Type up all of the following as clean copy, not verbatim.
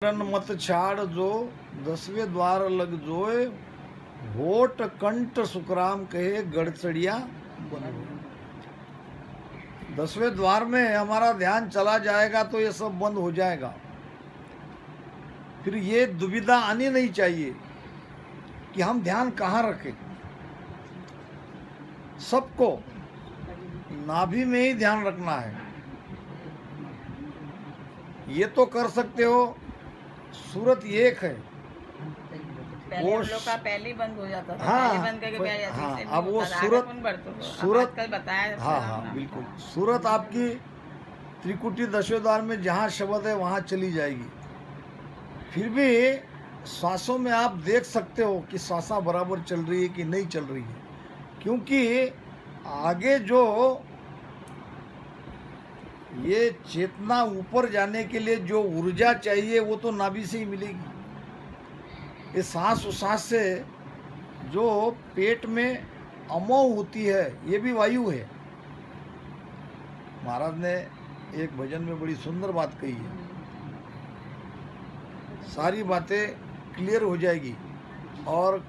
मत छाड़ जो 10वें द्वार लग जोए, होठ कंठ सुखराम कहे गड़चड़िया बन। 10वें द्वार में हमारा ध्यान चला जाएगा तो ये सब बंद हो जाएगा। फिर ये दुविधा आनी नहीं चाहिए कि हम ध्यान कहाँ रखें। सबको नाभि में ही ध्यान रखना है। ये तो कर सकते हो, सूरत एक है। पहले हम लोग का पहले ही बंद हो जाता था। हाँ, पहले बंद करके पहले ऐसे हाँ, ही अब वो आगे सूरत कौन बढ़ता था? सूरत कल बताया हाँ हाँ बिल्कुल। सूरत आपकी त्रिकुटी 10वें द्वार में जहाँ शब्द है वहाँ चली जाएगी। फिर भी श्वासों में आप देख सकते हो कि श्वासा बराबर चल रही है कि नहीं चल रही है, क्योंकि आगे जो ये चेतना ऊपर जाने के लिए जो ऊर्जा चाहिए वो तो नाभि से ही मिलेगी। ये सांस उसास से जो पेट में अमोह होती है ये भी वायु है। महाराज ने एक भजन में बड़ी सुंदर बात कही है। सारी बातें क्लियर हो जाएगी और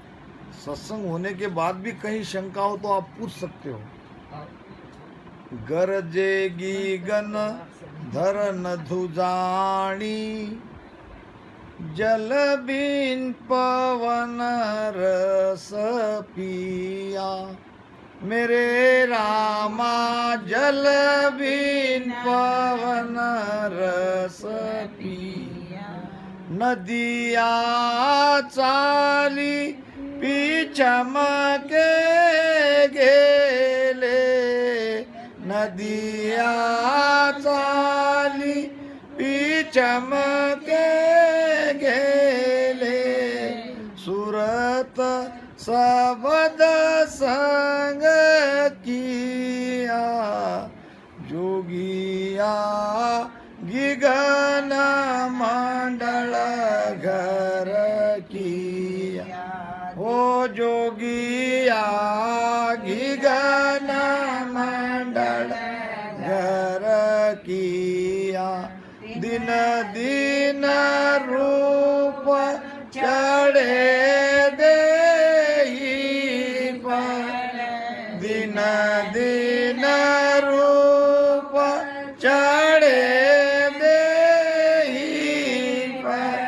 सत्संग होने के बाद भी कहीं शंका हो तो आप पूछ सकते हो। गरजेगी गन धरन धुजाणी, जल बिन पवन रस पिया। मेरे रामा जल बिन पवन रस पिया। नदिया चाली पीछम के गेले, नदिया चाली पीछम के गेले। सूरत सबद संग किया, जोगिया गिगन मंडल घर किया। ओ जोगिया गिगन मंडल घर किया। दिन दिन रूप चढ़े देहि पर, दिन दिन रूप चढ़े देहि पर।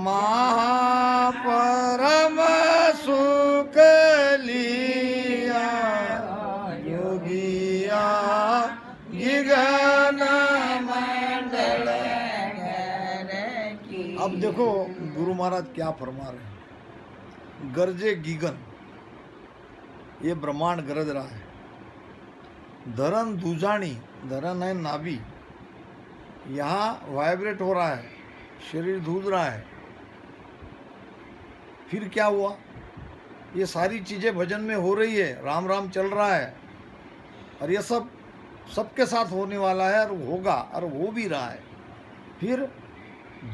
महापरम सुख लिया, योगिया गिगन मंडल। अब देखो गुरु महाराज क्या फरमा रहे हैं। गरजे गीगन, ये ब्रह्मांड गरज रहा है। धरन दूजानी, धरन है नाभि, यहाँ वाइब्रेट हो रहा है, शरीर धूज रहा है। फिर क्या हुआ? ये सारी चीजें भजन में हो रही है, राम राम चल रहा है, और ये सब सबके साथ होने वाला है और होगा और हो भी रहा है। फिर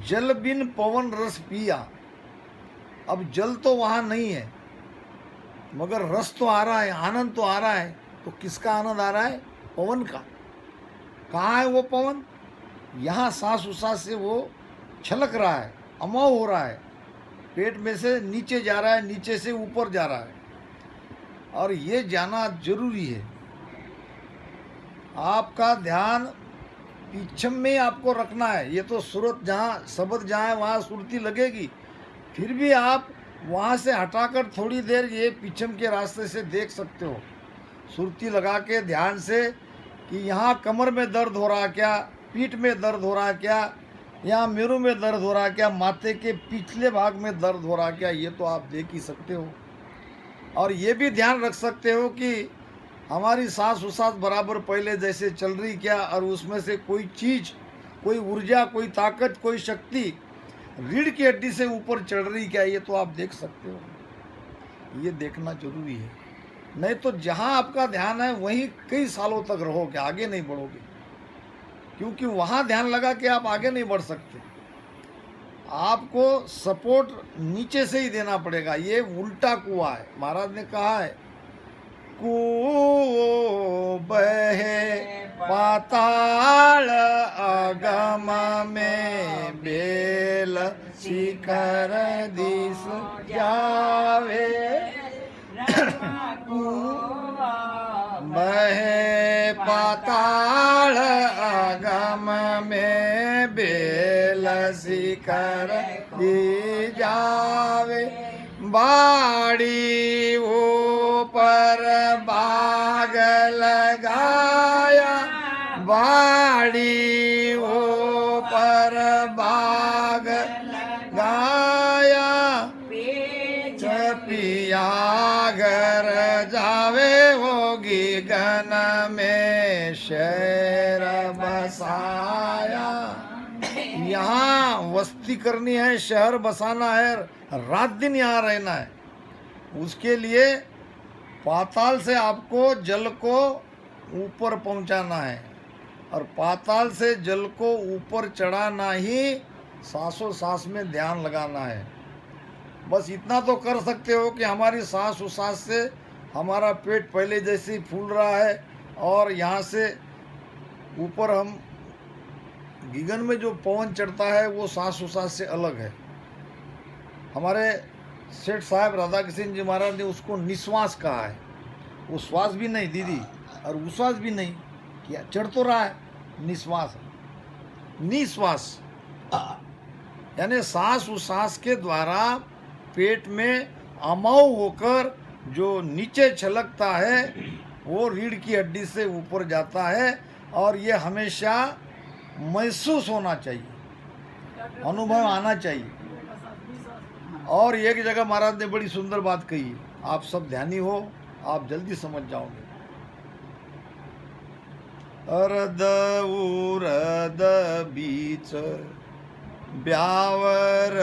जल बिन पवन रस पिया। अब जल तो वहाँ नहीं है मगर रस तो आ रहा है, आनंद तो आ रहा है। तो किसका आनंद आ रहा है? पवन का। कहाँ है वो पवन? यहाँ सांस उसास से वो छलक रहा है, अमोह हो रहा है, पेट में से नीचे जा रहा है, नीचे से ऊपर जा रहा है, और ये जाना जरूरी है। आपका ध्यान पीछम में आपको रखना है। ये तो सूरत जहाँ शब्द जहाँ है वहाँ सुरती लगेगी, फिर भी आप वहाँ से हटाकर थोड़ी देर ये पीछम के रास्ते से देख सकते हो, सुरती लगा के ध्यान से, कि यहाँ कमर में दर्द हो रहा क्या, पीठ में दर्द हो रहा क्या, यहाँ मेरू में दर्द हो रहा क्या, माथे के पिछले भाग में दर्द हो रहा क्या, ये तो आप देख ही सकते हो। और ये भी ध्यान रख सकते हो कि हमारी सांस उसास बराबर पहले जैसे चल रही क्या, और उसमें से कोई चीज़, कोई ऊर्जा, कोई ताकत, कोई शक्ति रीढ़ की हड्डी से ऊपर चढ़ रही क्या, ये तो आप देख सकते हो। ये देखना जरूरी है, नहीं तो जहाँ आपका ध्यान है वहीं कई सालों तक रहोगे, आगे नहीं बढ़ोगे, क्योंकि वहाँ ध्यान लगा के आप आगे नहीं बढ़ सकते। आपको सपोर्ट नीचे से ही देना पड़ेगा। ये उल्टा कुआं है। महाराज ने कहा है कुओं बहे पाताल अगम में बेल शिखर दिस जावे बहे पाताल अगम में बेल शिखर दी जावे बाड़ी ऊपर बाग लगाया बाड़ी ऊपर बाग गाया चपिया घर जावे होगी गन में शहर बसाया। यहाँ वस्ती करनी है, शहर बसाना है, रात दिन यहाँ रहना है। उसके लिए पाताल से आपको जल को ऊपर पहुंचाना है और पाताल से जल को ऊपर चढ़ाना ही सांसों सांस में ध्यान लगाना है। बस इतना तो कर सकते हो कि हमारी सांस उसास से हमारा पेट पहले जैसे ही फूल रहा है और यहाँ से ऊपर हम गगन में जो पवन चढ़ता है वो सांस उसास से अलग है। हमारे सेठ साहब राधा किशन जी महाराज ने उसको निश्वास कहा है। वो श्वास भी नहीं दीदी और उश्वास भी नहीं, क्या चढ़ तो रहा है, निश्वास निश्वास यानी सांस उसास के द्वारा पेट में अमाऊ होकर जो नीचे छलकता है वो रीढ़ की हड्डी से ऊपर जाता है और ये हमेशा महसूस होना चाहिए, अनुभव आना चाहिए। और एक जगह महाराज ने बड़ी सुंदर बात कही, आप सब ध्यानी हो, आप जल्दी समझ जाओगे। अरद उरद बीच ब्यावर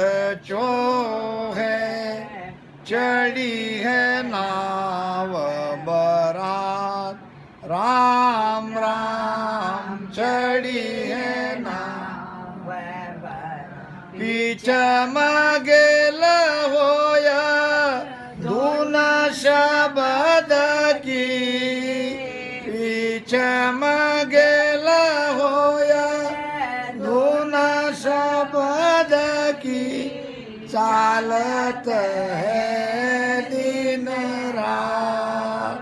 चो है चढ़ी है नाव बरात राम राम चढ़ी है नाव पीछ मगेल होया धुन शबद की पीछ मगेल होया धुन शबद की चालत है दिन रात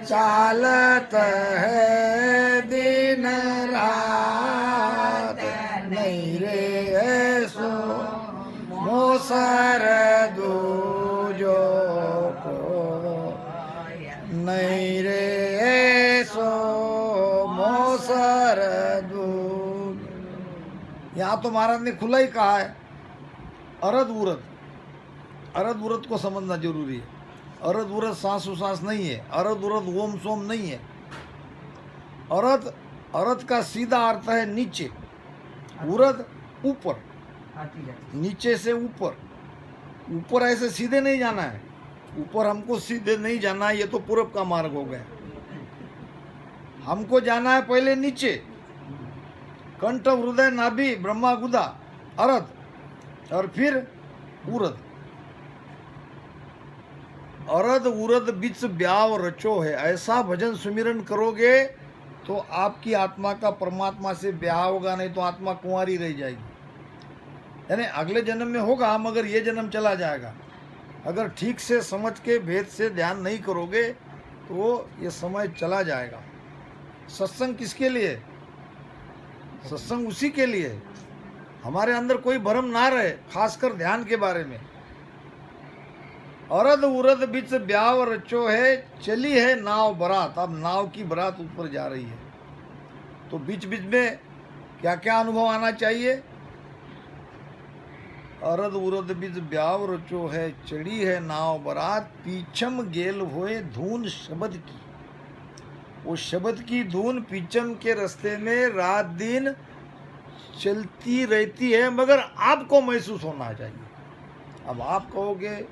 चालत है दिन रात नहीं रे ऐसो मोसर दूजो को नहीं रे ऐसो मोसर दूज। यहाँ तो महाराज ने खुला ही कहा है अरद उरद को समझना जरूरी है। अरद उरद सांस उसास नहीं है, अरद उरद ओम सोम नहीं है। अरद का सीधा अर्थ है नीचे, उरद ऊपर, नीचे से ऊपर। ऊपर ऐसे सीधे नहीं जाना है, ऊपर हमको सीधे नहीं जाना है, ये तो पूरब का मार्ग हो गया। हमको जाना है पहले नीचे, कंठ हृदय नाभि ब्रह्मा गुदा अरद और फिर उरद। अरद उरद बिच ब्याव रचो है। ऐसा भजन सुमिरन करोगे तो आपकी आत्मा का परमात्मा से ब्याह होगा, नहीं तो आत्मा कुंवारी रह जाएगी। यानी अगले जन्म में होगा मगर ये जन्म चला जाएगा। अगर ठीक से समझ के भेद से ध्यान नहीं करोगे तो ये समय चला जाएगा। सत्संग किसके लिए? सत्संग उसी के लिए हमारे अंदर कोई भ्रम ना रहे, खासकर ध्यान के बारे में। अरद उरद बिच ब्याव रचो है चली है नाव बरात। अब नाव की बरात ऊपर जा रही है तो बीच बीच में क्या क्या अनुभव आना चाहिए? अरद उरद बिच ब्याव रचो है चढ़ी है नाव बरात पीछम गेल होए धून शब्द की। वो शब्द की धून पीछम के रास्ते में रात दिन चलती रहती है मगर आपको महसूस होना चाहिए। अब आप कहोगे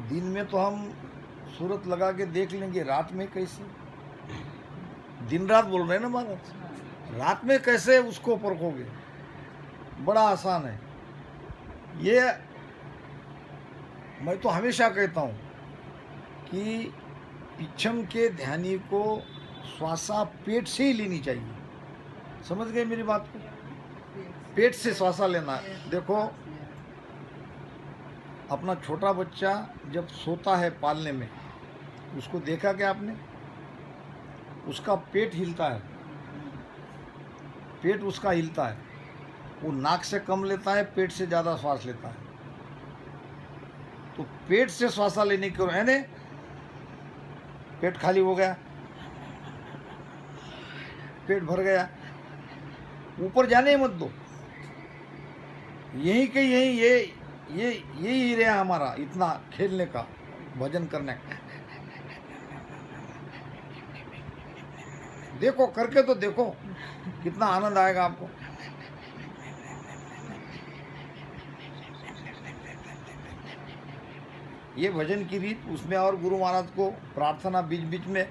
दिन में तो हम सूरत लगा के देख लेंगे, रात में कैसे? दिन रात बोल रहे हैं ना महाराज, रात में कैसे उसको परखोगे? बड़ा आसान है। ये मैं तो हमेशा कहता हूँ कि पिछम के ध्यानी को श्वासा पेट से ही लेनी चाहिए। समझ गए मेरी बात को? पेट से श्वासा लेना है। देखो, अपना छोटा बच्चा जब सोता है पालने में, उसको देखा क्या आपने? उसका पेट हिलता है, पेट उसका हिलता है। वो नाक से कम लेता है, पेट से ज़्यादा श्वास लेता है। तो पेट से श्वासा लेने की, है ने, पेट खाली हो गया, पेट भर गया, ऊपर जाने ही मत दो। यहीं के यहीं यही रहा हमारा इतना खेलने का, भजन करने का। देखो, करके तो देखो कितना आनंद आएगा आपको। ये भजन की रीत, उसमें और गुरु महाराज को प्रार्थना बीच बीच में।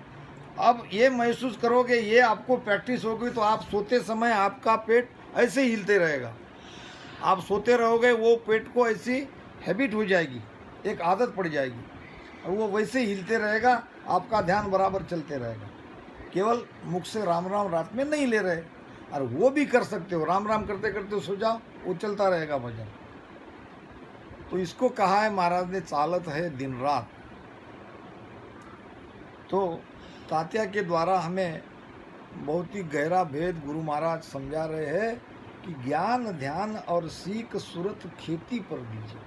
अब ये महसूस करोगे, ये आपको प्रैक्टिस होगी तो आप सोते समय आपका पेट ऐसे ही हिलते रहेगा। आप सोते रहोगे, वो पेट को ऐसी हैबिट हो जाएगी, एक आदत पड़ जाएगी, और वो वैसे ही हिलते रहेगा। आपका ध्यान बराबर चलते रहेगा। केवल मुख से राम राम रात में नहीं ले रहे, और वो भी कर सकते हो। राम राम करते करते सो जाओ, वो चलता रहेगा भजन। तो इसको कहा है महाराज ने, चालत है दिन रात। तो तात्या के द्वारा हमें बहुत ही गहरा भेद गुरु महाराज समझा रहे हैं कि ज्ञान ध्यान और सीख सुरत खेती पर दीजिए।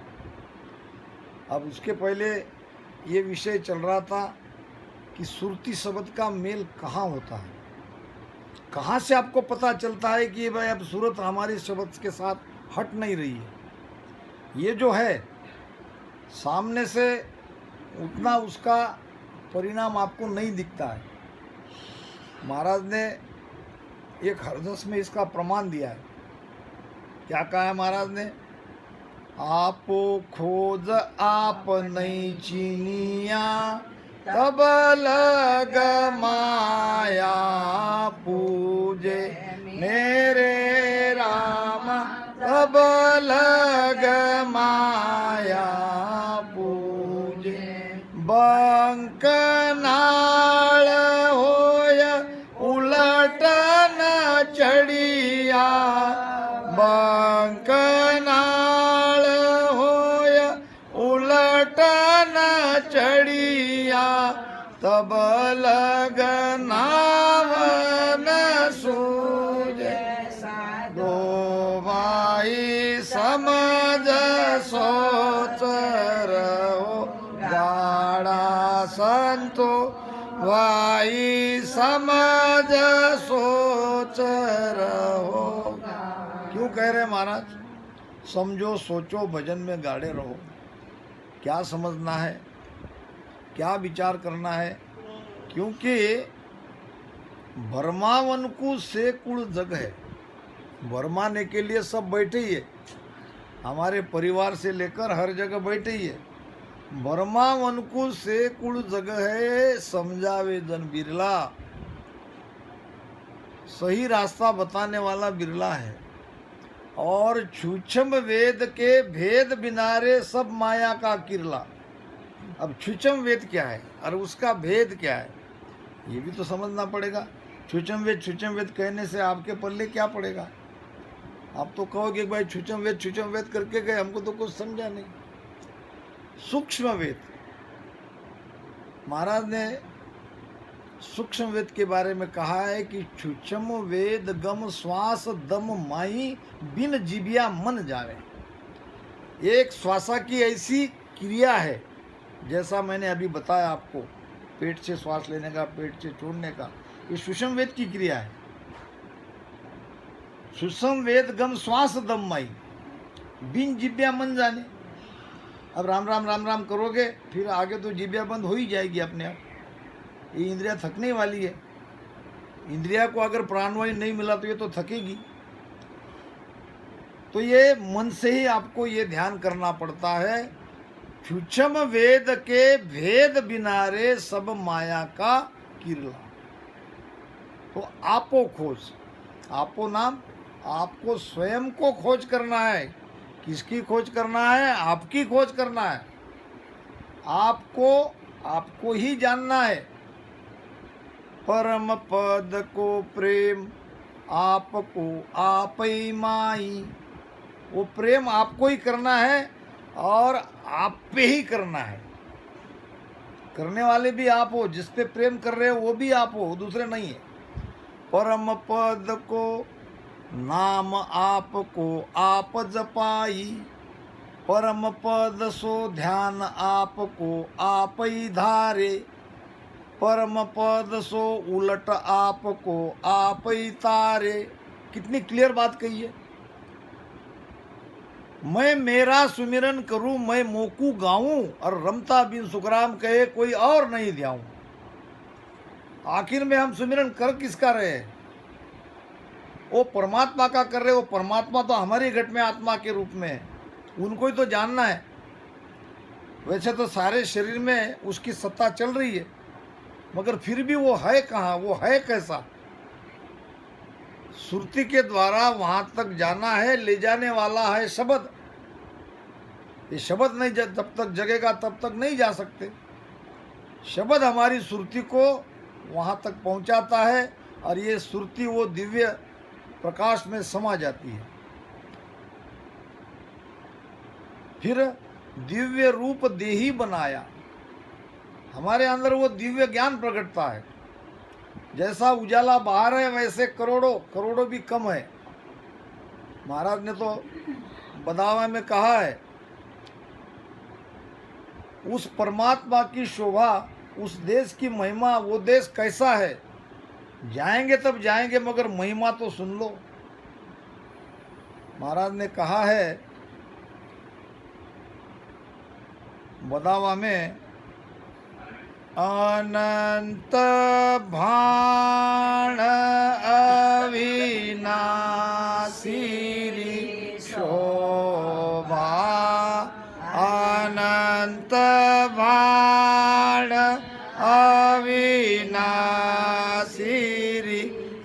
अब उसके पहले ये विषय चल रहा था कि सुरती शब्द का मेल कहाँ होता है, कहाँ से आपको पता चलता है कि भाई अब सूरत हमारी शब्द के साथ हट नहीं रही है। ये जो है सामने से उतना उसका परिणाम आपको नहीं दिखता है। महाराज ने एक हरदस में इसका प्रमाण दिया है। क्या कहा है महाराज ने? आपो खोज आप नहीं चीनिया, तब लग माया पूजे मेरे राम, तब लग माया पूजे। बंक नाल होय उलटन चढ़िया, बंक नाल होय उलटन चढ़िया, तब लग नावन सूझे। दो भाई समझ सोच रहो, गाड़ा संतो भाई समझ सोच रहो। क्यों कह रहे महाराज? समझो सोचो भजन में गाड़े रहो। क्या समझना है, क्या विचार करना है? क्योंकि भरमावनकु से कुल जग है। भरमाने के लिए सब बैठे ही है, हमारे परिवार से लेकर हर जगह बैठे ही है। भरमावनकु से कुल जग है, समझावे जन बिरला। सही रास्ता बताने वाला बिरला है। और छुछम वेद के भेद बिनारे सब माया का किरला। अब छुछम वेद क्या है और उसका भेद क्या है, ये भी तो समझना पड़ेगा। छुछम वेद कहने से आपके पल्ले क्या पड़ेगा? आप तो कहोगे भाई छुछम वेद करके गए, हमको तो कुछ समझा नहीं। सूक्ष्म वेद, महाराज ने सूक्ष्म वेद के बारे में कहा है कि छुछम वेद गम श्वास दम माई, बिन जीविया मन जावे। एक श्वासा की ऐसी क्रिया है, जैसा मैंने अभी बताया आपको, पेट से श्वास लेने का, पेट से छोड़ने का, ये सूक्ष्म वेद की क्रिया है। सूक्ष्म वेद गम श्वास दम माई, बिन जिब्या मन जाने। अब राम राम करोगे, फिर आगे तो जिब्या बंद हो ही जाएगी अपने आप। ये इंद्रिया थकने वाली है। इंद्रिया को अगर प्राणवायु नहीं मिला तो ये तो थकेगी। तो ये मन से ही आपको ये ध्यान करना पड़ता है। सूक्ष्म वेद के भेद बिनारे सब माया का किरला। तो आपो खोज, आपो नाम, आपको स्वयं को खोज करना है। किसकी खोज करना है? आपकी खोज करना है। आपको ही जानना है परम पद को प्रेम आपको आप ही माई। वो प्रेम आपको ही करना है और आप पे ही करना है। करने वाले भी आप हो, जिस पे प्रेम कर रहे हो वो भी आप हो, दूसरे नहीं है। परम पद को नाम आपको आप जपाई, परम पद सो ध्यान आपको आप ही धारे, परम पद सो उलट आपको आप ही तारे। कितनी क्लियर बात कही है। मैं मेरा सुमिरन करूं, मैं मोकू गाऊं, और रमता बिन सुखराम कहे कोई और नहीं ध्याऊं। आखिर में हम सुमिरन कर किसका रहे हैं? वो परमात्मा का कर रहे। वो परमात्मा तो हमारी घट में आत्मा के रूप में है, उनको ही तो जानना है। वैसे तो सारे शरीर में उसकी सत्ता चल रही है, मगर फिर भी वो है कहाँ, वो है कैसा? सुरती के द्वारा वहां तक जाना है, ले जाने वाला है शब्द। ये शब्द नहीं जब तक जगेगा तब तक नहीं जा सकते। शब्द हमारी सुरती को वहां तक पहुंचाता है, और ये सुरती वो दिव्य प्रकाश में समा जाती है। फिर दिव्य रूप देही बनाया, हमारे अंदर वो दिव्य ज्ञान प्रकटता है। जैसा उजाला बाहर है वैसे करोड़ों करोड़ों भी कम है। महाराज ने तो बदावा में कहा है, उस परमात्मा की शोभा, उस देश की महिमा, वो देश कैसा है, जाएंगे तब जाएंगे, मगर महिमा तो सुन लो। महाराज ने कहा है बदावा में, अनंत भाण अविनाशी शोभा, अनंत भाण अविनाशी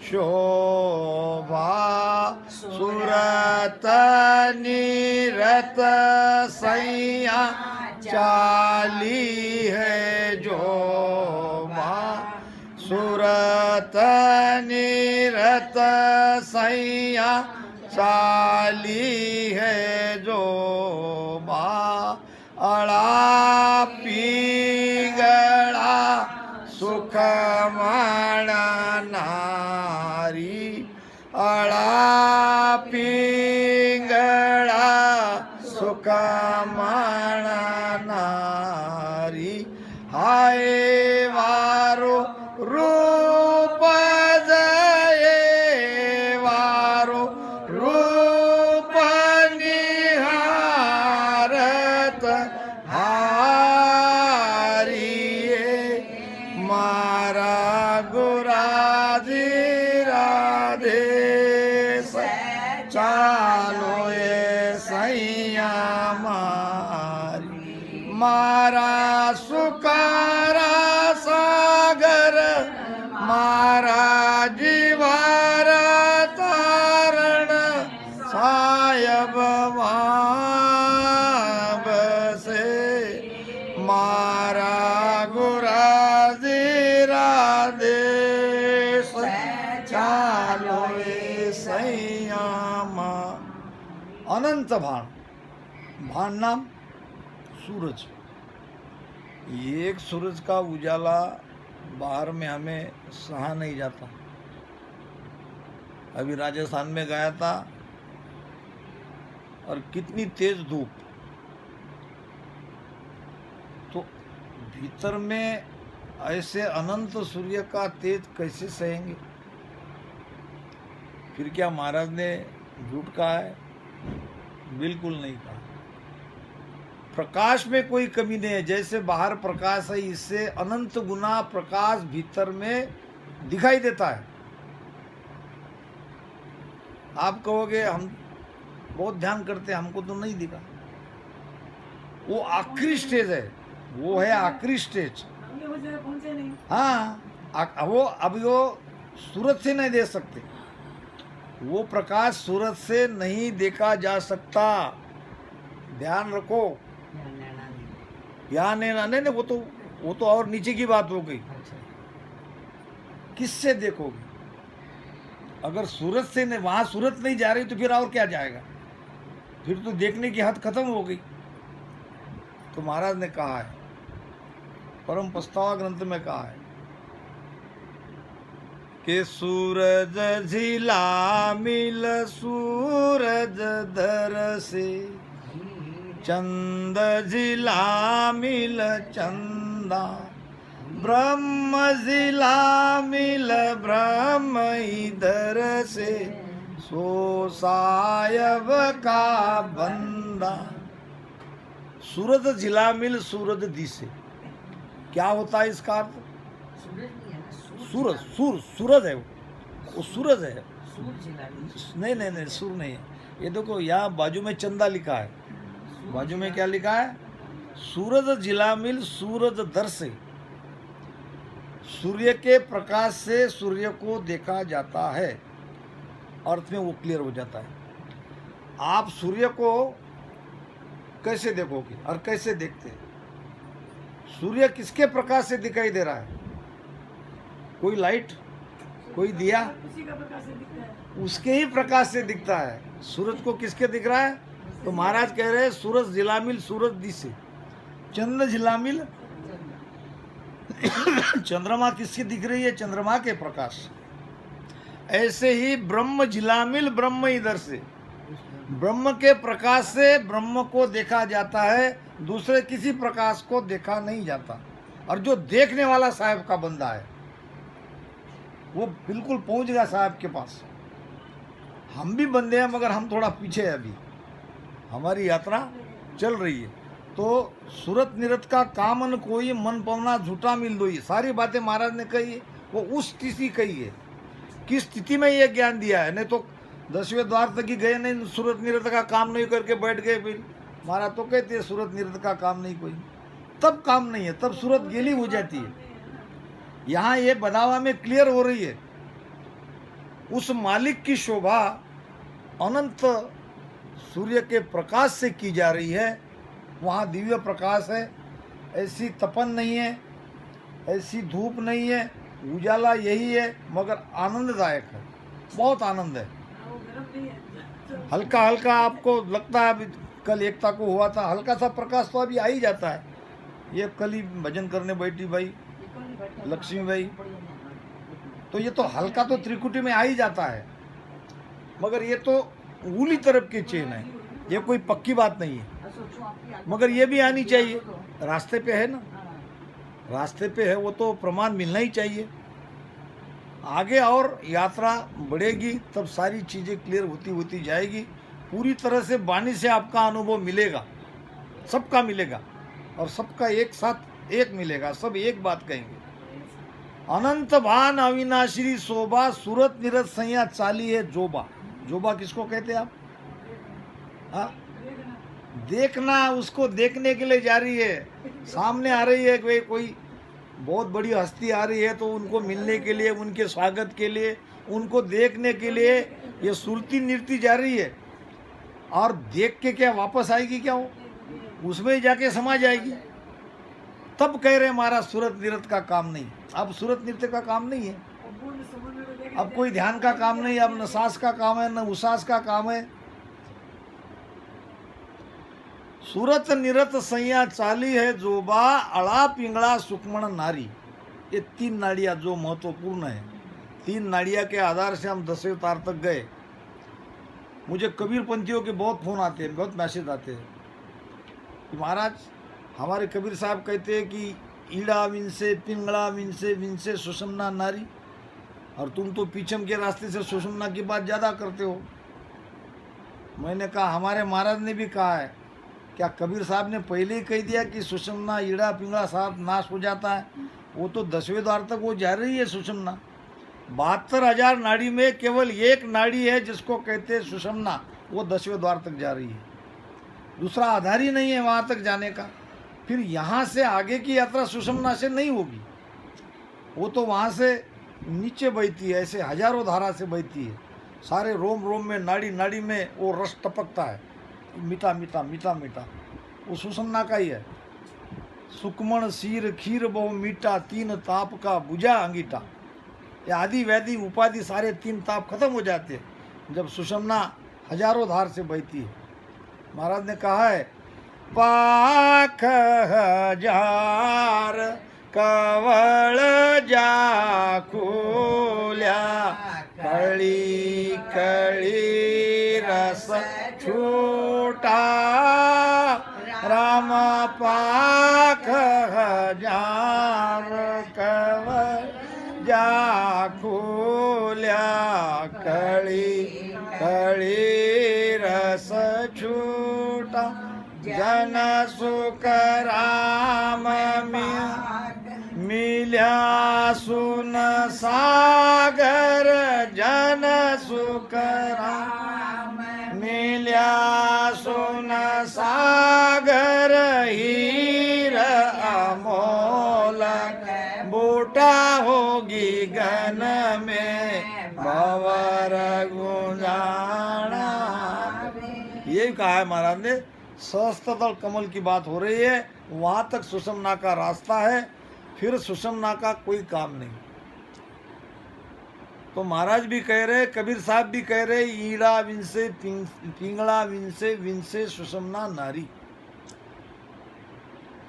शोभा, सुरत निरत सैया चाली है जो माँ, सुरत निरत सैया चाली है जो माँ, अड़ा पीगड़ा सुख माणा नारी, अड़ा पीगड़ा सुख माणा नारी, हाय वारो रूप जये वारो रूप निहारत हारिये, मारा गुराजी राधे चालो ये सैया मारी, मारा सुकारा सागर, मारा जीवारा तारण, सायब बसे, मारा गुराजी राधे चालो ये सैया माँ। अनंत भान, भान नाम सूरज। एक सूरज का उजाला बाहर में हमें सहा नहीं जाता। अभी राजस्थान में गया था और कितनी तेज धूप, तो भीतर में ऐसे अनंत सूर्य का तेज कैसे सहेंगे? फिर क्या महाराज ने झूठ कहा है? बिल्कुल नहीं कहा। प्रकाश में कोई कमी नहीं है। जैसे बाहर प्रकाश है, इससे अनंत गुना प्रकाश भीतर में दिखाई देता है। आप कहोगे हम बहुत ध्यान करते हैं, हमको तो नहीं दिखा। वो आखिरी स्टेज है, वो है आखिरी स्टेज। हाँ, वो अभी वो सूरज से नहीं देख सकते। वो प्रकाश सूरज से नहीं देखा जा सकता, ध्यान रखो। या नहीं, वो तो और नीचे की बात हो गई। किससे देखोगे? अगर सूरत से नहीं, वहाँ सूरत नहीं जा रही तो फिर और क्या जाएगा? फिर तो देखने की हद खत्म हो गई। तो महाराज ने कहा है, परम पछतावा ग्रंथ में कहा है कि सूरज झिला मिल सूरज दर से, चंद झिला मिल चंदा, ब्रह्म झिला मिल ब्रह्म इधर से, सो सायब का बंदा। सूरज झिला मिल सूरज दिसे, क्या होता है इसका अर्थ? सूरज, सूरज है वो सूरज है। नहीं नहीं नहीं, सूर नहीं है। ये देखो यहाँ बाजू में चंदा लिखा है, बाजू में क्या लिखा है? सूरज झिला मिल सूरज दर से, सूर्य के प्रकाश से सूर्य को देखा जाता है। अर्थ में वो क्लियर हो जाता है। आप सूर्य को कैसे देखोगे और कैसे देखते हैं? सूर्य किसके प्रकाश से दिखाई दे रहा है? कोई लाइट, कोई दिया, उसके ही प्रकाश से दिखता है। सूरज को किसके दिख रहा है? तो महाराज कह रहे हैं सूरज झिलामिल सूरज दिसे, चंद्र झिलामिल चंद्रमा किसकी दिख रही है? चंद्रमा के प्रकाश। ऐसे ही ब्रह्म झिलामिल ब्रह्म इधर से, ब्रह्म के प्रकाश से ब्रह्म को देखा जाता है, दूसरे किसी प्रकाश को देखा नहीं जाता। और जो देखने वाला साहब का बंदा है वो बिल्कुल पहुंच गया साहब के पास। हम भी बंदे हैं मगर हम थोड़ा पीछे हैं, अभी हमारी यात्रा चल रही है। तो सूरत निरत का कामन कोई मन पवना झूठा मिल दो, ये सारी बातें महाराज ने कही है, वो उस स्थिति कही है। किस स्थिति में ये ज्ञान दिया है? नहीं तो 10वें द्वार तक ही गए नहीं, सूरत निरत का काम नहीं करके बैठ गए। फिर महाराज तो कहते हैं सूरत निरत का काम नहीं कोई, तब काम नहीं है, तब सूरत गेली हो जाती है। यहाँ ये बदावा में क्लियर हो रही है, उस मालिक की शोभा अनंत सूर्य के प्रकाश से की जा रही है। वहाँ दिव्य प्रकाश है, ऐसी तपन नहीं है, ऐसी धूप नहीं है, उजाला यही है, मगर आनंददायक है, बहुत आनंद है। हल्का हल्का आपको लगता है, अभी कल एकता को हुआ था, हल्का सा प्रकाश तो अभी आ ही जाता है। ये कल ही भजन करने बैठी भाई लक्ष्मी भाई, तो ये तो हल्का तो त्रिकुटी में आ ही जाता है, मगर ये तो ऊली तरफ की चेन है, ये कोई पक्की बात नहीं है। मगर ये भी आनी चाहिए, रास्ते पे है ना, रास्ते पे है, वो तो प्रमाण मिलना ही चाहिए। आगे और यात्रा बढ़ेगी तब सारी चीज़ें क्लियर होती होती जाएगी। पूरी तरह से वाणी से आपका अनुभव मिलेगा, सबका मिलेगा, और सबका एक साथ एक मिलेगा, सब एक बात कहेंगे। अनंत भान अविनाशी शोभा, सूरत निरत सैया चाली है जोबा। जोबा किसको कहते हैं आप? हाँ, देखना, उसको देखने के लिए जा रही है, सामने आ रही है, कोई बहुत बड़ी हस्ती आ रही है तो उनको मिलने के लिए, उनके स्वागत के लिए, उनको देखने के लिए ये सुरती नृत्य जा रही है। और देख के क्या वापस आएगी क्या? वो उसमें ही जाके समा जाएगी। तब कह रहे महाराज सूरत निरत का काम नहीं। अब सूरत नृत्य का काम नहीं है, अब कोई ध्यान का काम नहीं, अब न सांस का काम है न उसास का काम है। सूरत निरत सैया चाली है जोबा, अड़ा पिंगड़ा सुकमण नारी। ये 3 नाड़ियाँ जो महत्वपूर्ण है, 3 नाड़ियाँ के आधार से हम 10वें तार तक गए। मुझे कबीर पंथियों के बहुत फ़ोन आते हैं, बहुत मैसेज आते हैं कि महाराज हमारे कबीर साहब कहते हैं कि ईड़ा विनसे पिंगड़ा विनसे विनसे सुषमना नारी, और तुम तो पीछम के रास्ते से सुषमना की बात ज़्यादा करते हो। मैंने कहा हमारे महाराज ने भी कहा है, क्या कबीर साहब ने पहले ही कह दिया कि सुषमना ईड़ा पिंगड़ा साथ नाश हो जाता है? वो तो 10वें द्वार तक वो जा रही है सुषमना। 72,000 नाड़ी में केवल एक नाड़ी है जिसको कहते हैं सुषमना, वो 10वें द्वार तक जा रही है, दूसरा आधार ही नहीं है वहाँ तक जाने का। फिर यहाँ से आगे की यात्रा सुषमना से नहीं होगी, वो तो वहाँ से नीचे बहती है, ऐसे हजारों धारा से बहती है, सारे रोम रोम में, नाड़ी नाड़ी में वो रस टपकता है, मीठा मीठा मीठा मीठा, वो सुषमना का ही है। सुकमण सीर खीर बहु मीठा, 3 ताप का बुझा अंगीठा। ये आदि व्याधि उपाधि सारे 3 ताप खत्म हो जाते हैं जब सुषमना हजारों धार से बहती है। महाराज ने कहा है पाख हजार कवळ जाकुल्या कळी कळी रस छूटा राम पाख हजार कवळ जाकुल्या कळी कळी रस छूटा जन सुख राम मिल्या सुन सागर जन सुख राम मिल्या सुन सागर हीर अमोल बूटा होगी गन में भंवर गुंजाना। ये कहा है महाराज ने। सहस्त्रदल कमल की बात हो रही है, वहाँ तक सुषमना का रास्ता है, फिर सुषमना का कोई काम नहीं। तो महाराज भी कह रहे, कबीर साहब भी कह रहे, ईड़ा विंसे पिंगला विंसे विंसे सुषमना नारी।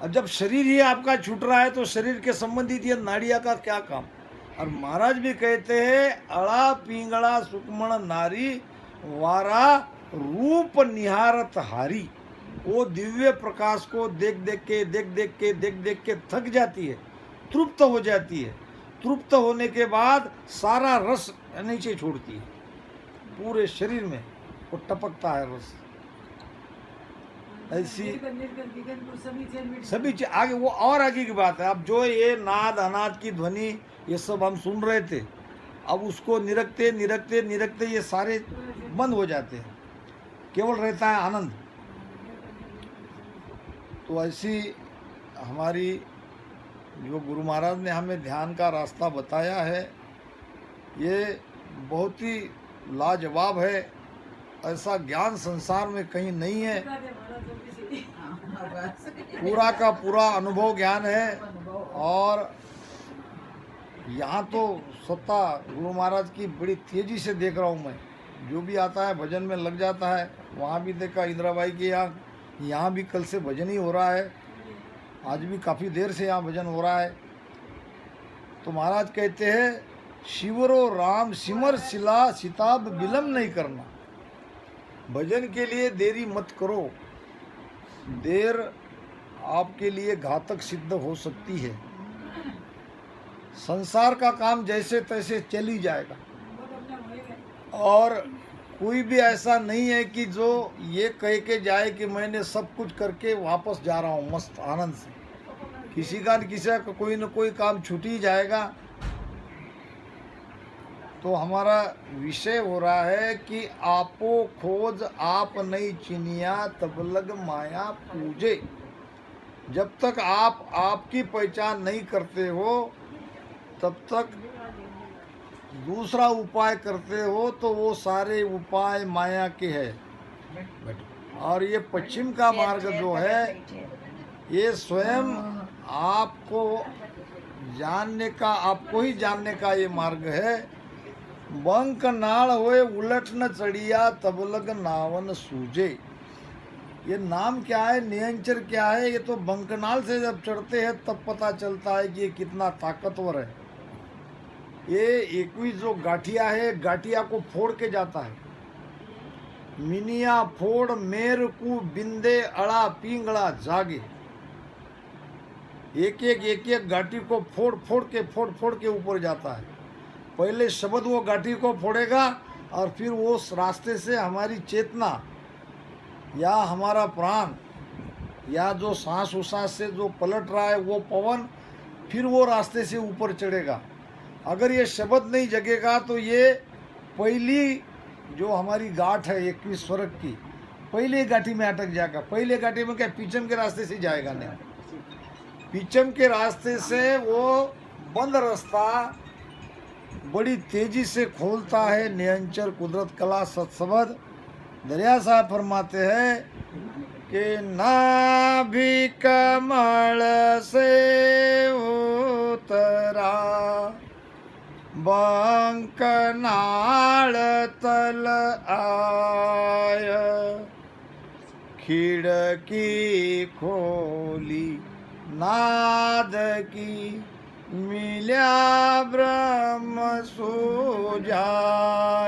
अब जब शरीर ही आपका छूट रहा है तो शरीर के संबंधित ये नाड़िया का क्या काम। और महाराज भी कहते हैं अड़ा पिंगला सुकमण नारी वारा रूप निहारत हारी। वो दिव्य प्रकाश को देख देख के थक जाती है, तृप्त हो जाती है। तृप्त होने के बाद सारा रस नीचे छोड़ती है, पूरे शरीर में वो टपकता है रस। ऐसी सभी आगे वो और आगे की बात है। अब जो ये नाद अनाद की ध्वनि ये सब हम सुन रहे थे, अब उसको निरखते निरखते निरखते ये सारे बंद हो जाते हैं, केवल रहता है आनंद। तो ऐसी हमारी जो गुरु महाराज ने हमें ध्यान का रास्ता बताया है, ये बहुत ही लाजवाब है। ऐसा ज्ञान संसार में कहीं नहीं है, पूरा का पूरा अनुभव ज्ञान है। और यहाँ तो सत्ता गुरु महाराज की बड़ी तेजी से देख रहा हूँ मैं। जो भी आता है भजन में लग जाता है। वहाँ भी देखा इंदिराबाई के यहाँ भी कल से भजन ही हो रहा है, आज भी काफ़ी देर से यहाँ भजन हो रहा है। तो महाराज कहते हैं शिवरो राम सिमर शिला सिताब विलम्ब नहीं करना। भजन के लिए देरी मत करो, देर आपके लिए घातक सिद्ध हो सकती है। संसार का काम जैसे तैसे चल ही जाएगा, और कोई भी ऐसा नहीं है कि जो ये कह के जाए कि मैंने सब कुछ करके वापस जा रहा हूँ मस्त आनंद से। किसी का कोई न कोई काम छूट ही जाएगा। तो हमारा विषय हो रहा है कि आपो खोज आप नहीं चिनिया तब लग माया पूजे। जब तक आप आपकी पहचान नहीं करते हो तब तक दूसरा उपाय करते हो तो वो सारे उपाय माया के हैं। और ये पश्चिम का मार्ग जो है ये स्वयं आपको जानने का, आपको ही जानने का ये मार्ग है। बंक नाल होए उलट न चढ़िया तब लग नावन सूझे। ये नाम क्या है, नियंचर क्या है, ये तो बंकनाल से जब चढ़ते हैं तब पता चलता है कि ये कितना ताकतवर है। ये 21 जो गाठिया है, गाठिया को फोड़ के जाता है। मिनिया फोड़ मेर कु बिंदे अड़ा पिंगला जागे। एक एक गाठी को फोड़ फोड़ के ऊपर जाता है। पहले शब्द वो गाठी को फोड़ेगा और फिर वो रास्ते से हमारी चेतना या हमारा प्राण या जो सांस उसास से जो पलट रहा है वो पवन फिर वो रास्ते से ऊपर चढ़ेगा। अगर ये शब्द नहीं जगेगा तो ये पहली जो हमारी गांठ है 21 स्वर्ग की, पहले गाठी में अटक जाएगा। पहले गाठी में क्या पीछम के रास्ते से जाएगा नहीं, पीछम के रास्ते से वो बंद रास्ता बड़ी तेजी से खोलता है नियंचर कुदरत कला सत्सबद। दरिया साहब फरमाते हैं कि नाभि कमल से उतरा बंकनाळ तल आय, खिड़की खोली नाद की, मिल्या ब्रह्म सो जाय।